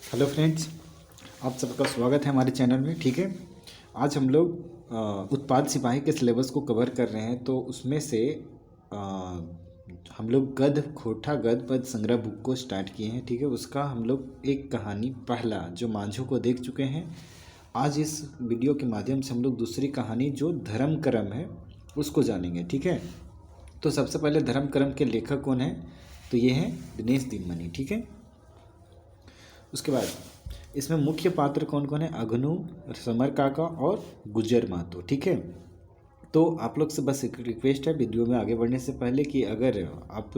Hello friends, आप सबका स्वागत है हमारे चैनल में। ठीक है, आज हम लोग उत्पाद सिपाही के सिलेबस को कवर कर रहे हैं। तो उसमें से अ, हम लोग गद्य खोटा गद्य पद संग्रह बुक को स्टार्ट किए हैं। ठीक है, उसका हम लोग एक कहानी पहला जो मांझों को देख चुके हैं। आज इस वीडियो के माध्यम से हम लोग दूसरी कहानी जो धर्म करम है उसको जानेंगे। ठीक है, तो सबसे पहले धर्म करम के लेखक कौन है? तो ये हैं दिनेश दिनमनी। ठीक है, उसके बाद इसमें मुख्य पात्र कौन कौन है? अघनु, समर काका और गुज्जर महतो। ठीक है, तो आप लोग से बस एक रिक्वेस्ट है वीडियो में आगे बढ़ने से पहले कि अगर आप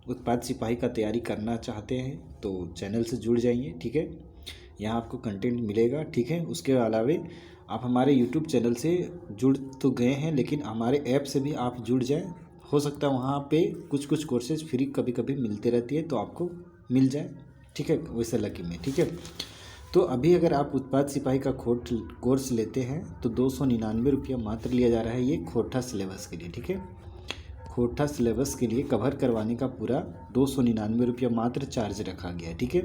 उत्पाद सिपाही का तैयारी करना चाहते हैं तो चैनल से जुड़ जाइए। ठीक है, यहाँ आपको कंटेंट मिलेगा। ठीक है, उसके अलावे आप हमारे यूट्यूब चैनल से जुड़ तो गए हैं, लेकिन हमारे ऐप से भी आप जुड़ जाएं। हो सकता है वहाँ पे कुछ कुछ कोर्सेज फ्री कभी कभी मिलते रहती है, तो आपको मिल जाए। ठीक है, वैसे लकी में। ठीक है, तो अभी अगर आप उत्पाद सिपाही का कोर्स लेते हैं तो 299 रुपया मात्र लिया जा रहा है, ये खोटा सिलेबस के लिए। ठीक है, खोटा सिलेबस के लिए कवर करवाने का पूरा 299 रुपया मात्र चार्ज रखा गया है। ठीक है,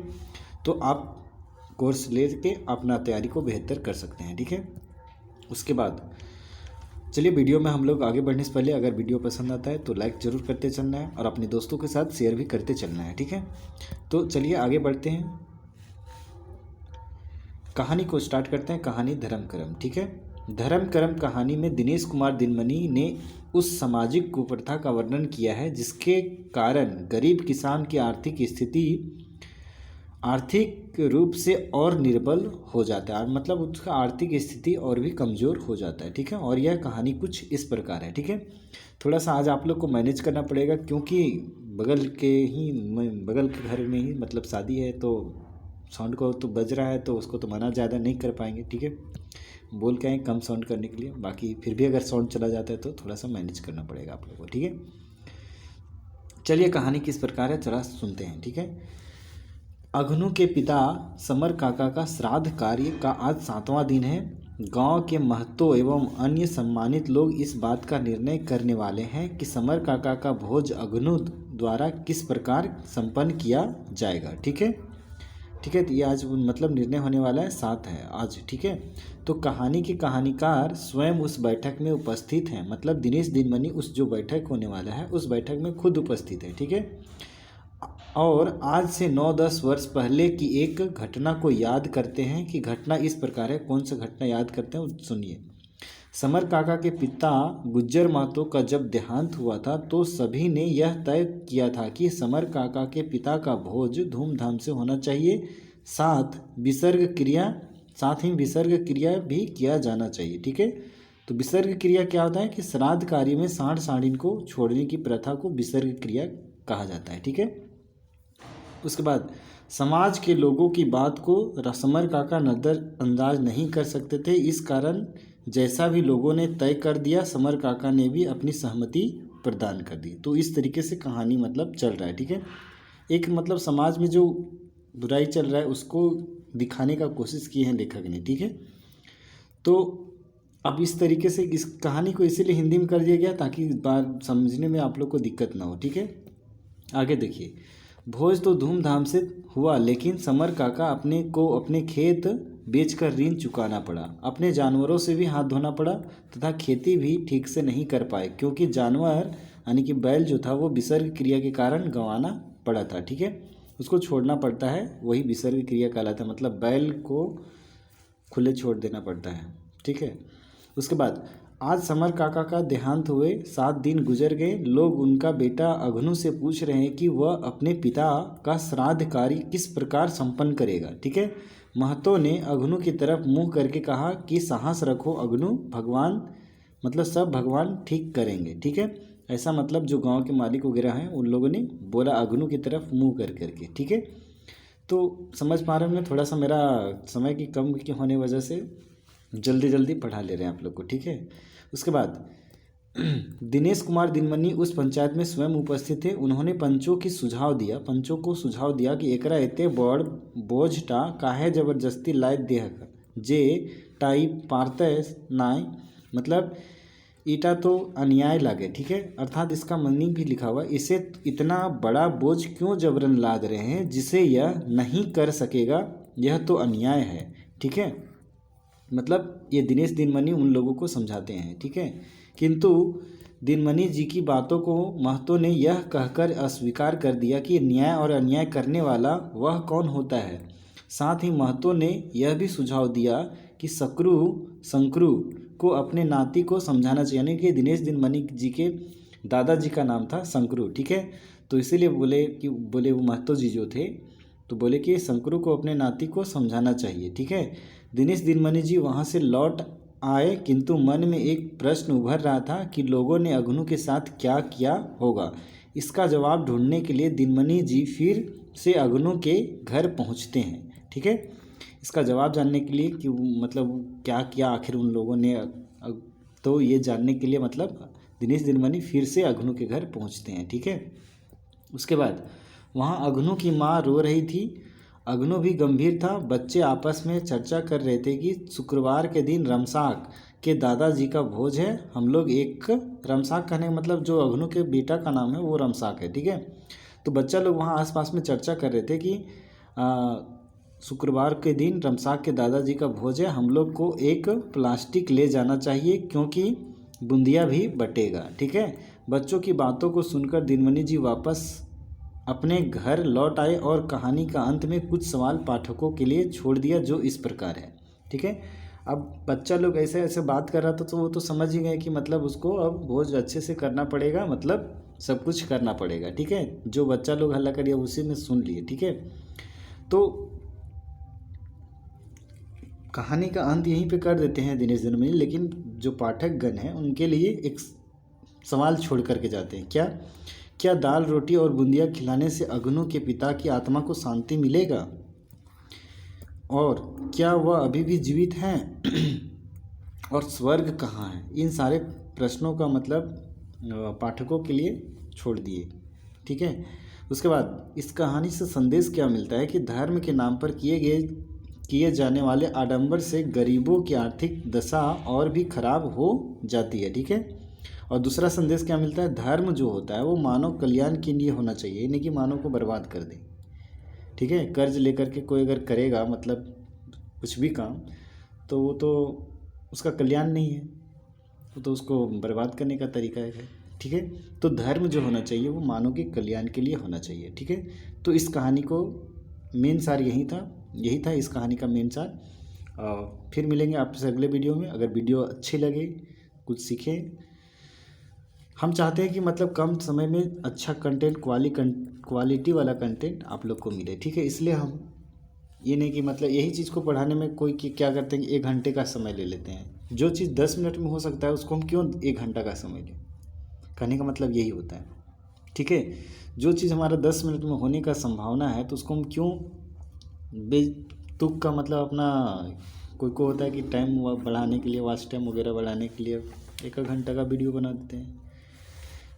तो आप कोर्स ले के अपना तैयारी को बेहतर कर सकते हैं। ठीक है, उसके बाद चलिए वीडियो में हम लोग आगे बढ़ने से पहले अगर वीडियो पसंद आता है तो लाइक ज़रूर करते चलना है और अपने दोस्तों के साथ शेयर भी करते चलना है। ठीक है, तो चलिए आगे बढ़ते हैं, कहानी को स्टार्ट करते हैं। कहानी धर्म करम। ठीक है, धर्म करम कहानी में दिनेश कुमार दिनमनी ने उस सामाजिक कुप्रथा का वर्णन किया है जिसके कारण गरीब किसान की आर्थिक रूप से और निर्बल हो जाता है, मतलब उसका आर्थिक स्थिति और भी कमज़ोर हो जाता है। ठीक है, और यह कहानी कुछ इस प्रकार है। ठीक है, थोड़ा सा आज आप लोग को मैनेज करना पड़ेगा क्योंकि बगल के घर में ही मतलब शादी है, तो साउंड को तो बज रहा है तो उसको तो मना ज़्यादा नहीं कर पाएंगे। ठीक है, बोल के आए कम साउंड करने के लिए, बाकी फिर भी अगर साउंड चला जाता है तो थोड़ा सा मैनेज करना पड़ेगा आप लोगों को। ठीक है, चलिए कहानी किस प्रकार है जरा सुनते हैं। ठीक है, अघनु के पिता समर काका का श्राद्ध कार्य का आज 7वां दिन है। गांव के महतो एवं अन्य सम्मानित लोग इस बात का निर्णय करने वाले हैं कि समर काका का भोज अघनु द्वारा किस प्रकार संपन्न किया जाएगा। ठीक है, ठीक है, तो ये आज मतलब निर्णय होने वाला है, 7 है आज। ठीक है, तो कहानी के कहानीकार स्वयं उस बैठक में उपस्थित हैं, मतलब दिनेश दिनमनी उस जो बैठक होने वाला है उस बैठक में खुद उपस्थित है। ठीक है, और आज से 9-10 वर्ष पहले की एक घटना को याद करते हैं कि घटना इस प्रकार है। कौन सा घटना याद करते हैं सुनिए। समर काका के पिता गुज्जर महतो का जब देहांत हुआ था तो सभी ने यह तय किया था कि समर काका के पिता का भोज धूमधाम से होना चाहिए, साथ ही विसर्ग क्रिया भी किया जाना चाहिए। ठीक है, तो विसर्ग क्रिया क्या होता है कि श्राद्ध कार्य में सांड सांडिन को छोड़ने की प्रथा को विसर्ग क्रिया कहा जाता है। ठीक है, उसके बाद समाज के लोगों की बात को समर काका नज़रअंदाज नहीं कर सकते थे, इस कारण जैसा भी लोगों ने तय कर दिया समर काका ने भी अपनी सहमति प्रदान कर दी। तो इस तरीके से कहानी मतलब चल रहा है। ठीक है, एक मतलब समाज में जो बुराई चल रहा है उसको दिखाने का कोशिश की है लेखक ने। ठीक है, तो अब इस तरीके से इस कहानी को इसीलिए हिंदी में कर दिया गया ताकि बात समझने में आप लोग को दिक्कत ना हो। ठीक है, आगे देखिए। भोज तो धूमधाम से हुआ, लेकिन समर काका अपने खेत बेचकर ऋण चुकाना पड़ा, अपने जानवरों से भी हाथ धोना पड़ा तथा खेती भी ठीक से नहीं कर पाए क्योंकि जानवर यानी कि बैल जो था वो विसर्ग क्रिया के कारण गंवाना पड़ा था। ठीक है, उसको छोड़ना पड़ता है, वही विसर्ग क्रिया कहलाता है, मतलब बैल को खुले छोड़ देना पड़ता है। ठीक है, उसके बाद आज समर काका का देहांत हुए 7 दिन गुजर गए। लोग उनका बेटा अघनु से पूछ रहे हैं कि वह अपने पिता का श्राद्ध कार्य किस प्रकार संपन्न करेगा। ठीक है, महतो ने अघनु की तरफ मुंह करके कहा कि साहस रखो अघनु, भगवान मतलब सब भगवान ठीक करेंगे। ठीक है, ऐसा मतलब जो गांव के मालिक वगैरह हैं उन लोगों ने बोला अघनु की तरफ मुंह करके। ठीक है, तो समझ पा रहे होंगे, थोड़ा सा मेरा समय की कम की होने वजह से जल्दी पढ़ा ले रहे हैं आप लोग को। ठीक है, उसके बाद दिनेश कुमार दिनमनी उस पंचायत में स्वयं उपस्थित थे। उन्होंने पंचों को सुझाव दिया कि एकरा एते बड़ बोझटा काहे जबरदस्ती लाद देहक जे टाई पारते नाय, मतलब ईटा तो अन्याय लागे, ठीक है। अर्थात इसका मीनिंग भी लिखा हुआ, इसे इतना बड़ा बोझ क्यों जबरन लाद रहे हैं जिसे यह नहीं कर सकेगा, यह तो अन्याय है, ठीक है। मतलब ये दिनेश दिनमणि उन लोगों को समझाते हैं, ठीक है। किंतु दिनमणि जी की बातों को महतो ने यह कहकर अस्वीकार कर दिया कि न्याय और अन्याय करने वाला वह कौन होता है। साथ ही महतो ने यह भी सुझाव दिया कि शंकरू को अपने नाती को समझाना चाहिए, यानी कि दिनेश दिनमणि जी के दादाजी का नाम था शंकरू, ठीक है। तो इसीलिए बोले वो महतो जी जो थे तो बोले कि शंकरू को अपने नाती को समझाना चाहिए, ठीक है। दिनेश दिनमणि जी वहाँ से लौट आए, किंतु मन में एक प्रश्न उभर रहा था कि लोगों ने अगनू के साथ क्या किया होगा। इसका जवाब ढूंढने के लिए दिनमणि जी फिर से अगनू के घर पहुँचते हैं, ठीक है। इसका जवाब जानने के लिए कि मतलब क्या किया आखिर उन लोगों ने, तो ये जानने के लिए मतलब दिनेश दिनमणि फिर से अगनू के घर पहुँचते हैं, ठीक है। उसके बाद वहाँ अगनू की माँ रो रही थी। अगनू भी गंभीर था। बच्चे आपस में चर्चा कर रहे थे कि शुक्रवार के दिन रमसाक के दादाजी का भोज है। हम लोग एक रमसाक कहने का मतलब जो अगनू के बेटा का नाम है वो रमसाक है, ठीक है। तो बच्चा लोग वहाँ आसपास में चर्चा कर रहे थे कि शुक्रवार के दिन रमसाक के दादाजी का भोज है, हम लोग को एक प्लास्टिक ले जाना चाहिए क्योंकि बूंदिया भी बटेगा, ठीक है। बच्चों की बातों को सुनकर दिनमणि जी वापस अपने घर लौट आए और कहानी का अंत में कुछ सवाल पाठकों के लिए छोड़ दिया जो इस प्रकार है, ठीक है। अब बच्चा लोग ऐसे ऐसे बात कर रहा था तो वो तो समझ ही गए कि मतलब उसको अब भोज अच्छे से करना पड़ेगा, मतलब सब कुछ करना पड़ेगा, ठीक है। जो बच्चा लोग हल्ला करिए उसी में सुन लिए, ठीक है। तो कहानी का अंत यहीं पे कर देते हैं दिनेश दिनमणि, लेकिन जो पाठक गण हैं उनके लिए एक सवाल छोड़ करके जाते हैं। क्या दाल रोटी और बूंदिया खिलाने से अगनू के पिता की आत्मा को शांति मिलेगा, और क्या वह अभी भी जीवित हैं और स्वर्ग कहाँ है। इन सारे प्रश्नों का मतलब पाठकों के लिए छोड़ दिए, ठीक है। उसके बाद इस कहानी से संदेश क्या मिलता है कि धर्म के नाम पर किए जाने वाले आडंबर से गरीबों की आर्थिक दशा और भी खराब हो जाती है, ठीक है। और दूसरा संदेश क्या मिलता है, धर्म जो होता है वो मानव कल्याण के लिए होना चाहिए, नहीं कि मानव को बर्बाद कर दे, ठीक है। कर्ज लेकर के कोई अगर करेगा मतलब कुछ भी काम तो वो तो उसका कल्याण नहीं है, वो तो उसको बर्बाद करने का तरीका है, ठीक है। तो धर्म जो होना चाहिए वो मानव के कल्याण के लिए होना चाहिए, ठीक है। तो इस कहानी को मेन सार यही था इस कहानी का मेन सार। फिर मिलेंगे आपसे अगले वीडियो में। अगर वीडियो अच्छी लगे, कुछ सीखें, हम चाहते हैं कि मतलब कम समय में अच्छा कंटेंट, क्वालिटी वाला कंटेंट आप लोग को मिले, ठीक है। इसलिए हम ये नहीं कि मतलब यही चीज़ को पढ़ाने में कोई क्या करते हैं कि 1 घंटे का समय ले लेते हैं। जो चीज़ 10 मिनट में हो सकता है उसको हम क्यों 1 घंटा का समय लें, कहने का मतलब यही होता है, ठीक है। जो चीज़ हमारा 10 मिनट में होने का संभावना है तो उसको हम क्यों बेतुक का मतलब अपना कोई को होता है कि टाइम बढ़ाने के लिए, वॉच टाइम वगैरह बढ़ाने के लिए 1 घंटा का वीडियो बना देते हैं,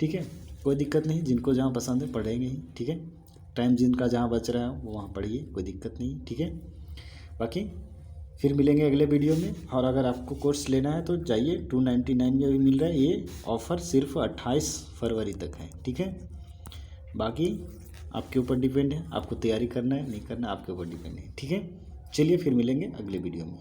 ठीक है। कोई दिक्कत नहीं, जिनको जहाँ पसंद है पढ़ेंगे ही, ठीक है। टाइम जिनका जहाँ बच रहा है वो वहाँ पढ़िए, कोई दिक्कत नहीं, ठीक है। बाकी फिर मिलेंगे अगले वीडियो में। और अगर आपको कोर्स लेना है तो जाइए, 299 में भी मिल रहा है। ये ऑफ़र सिर्फ 28 फरवरी तक है, ठीक है। बाकी आपके ऊपर डिपेंड है, आपको तैयारी करना है नहीं करना आपके ऊपर डिपेंड है, ठीक है। चलिए फिर मिलेंगे अगले वीडियो में।